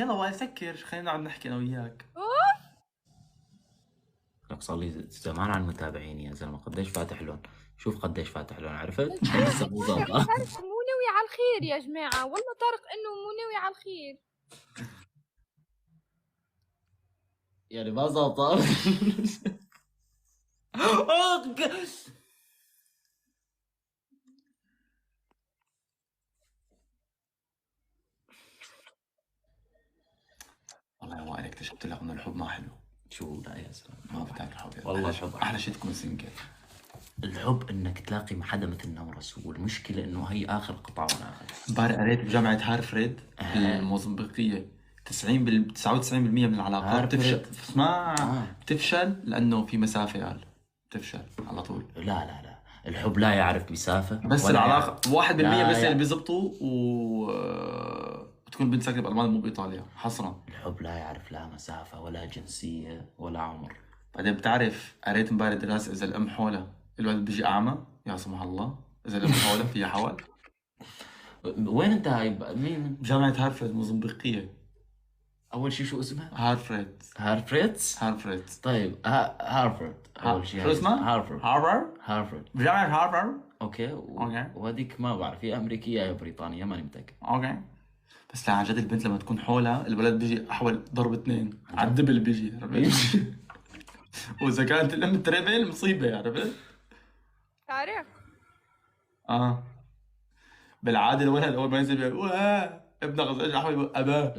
يلا وائل سكر، خلينا نقعد نحكي انا وياك. لك صار لي زمان عن متابعيني يا زلمه، قديش فاتح لون. شوف قديش فاتح لون، عرفت؟ لسه مو ظابطه. طارق مو ناوي على الخير يا جماعة، والله طارق انه مو ناوي على الخير. يعني ما ظابطه. والله يا وائل اكتشفت لك انه الحب ما حلو. شو لا يا زلمه، ما بدك الحب والله الحب الحب احلى شيء تكون سنجل. الحب انك تلاقي حدا مثل نورس، والمشكله انه هي اخر قطعه وناخذ. امبارح قريت بجامعة هارفريد الموزمبيقية 99% من العلاقات هارفريد. بتفشل. اسمع، بتفشل لأنه في مسافة. قال بتفشل على طول. لا الحب لا يعرف مسافه، بس ولا العلاقة 1% لا بس اللي يع- بيزبطوا وتكون بنت ساكنة بألمانيا مو بإيطاليا حصرا. الحب لا يعرف لا مسافه ولا جنسيه ولا عمر. بعدين بتعرف قريت امبارح دراسة إذا الأم حولها الولد بيجي أعمى، يا سمح الله. إذا الأم حولها فيها حول. وين انت هاي مين؟ بجامعة هارفريد الموزمبيقية. اول شيء شو اسمها؟ هارفريد. هارفريد. طيب هارفرد اول شيء. شو اسمها؟ هارفرد بجامعة هارفرد. اوكي أوكي. وهذيك ما بعرف هي امريكيه يا بريطانيه، ماني متاكد. اوكي. بس لا عن جد البنت لما تكون حولها الولد بيجي احول ضرب 2 على الدبل بيجي، عرفت؟ واذا كانت الام تريبل مصيبه، عرفت؟ طارق بالعاده الولد اول ما ينزل بيقول ابنك غزال احول اباه.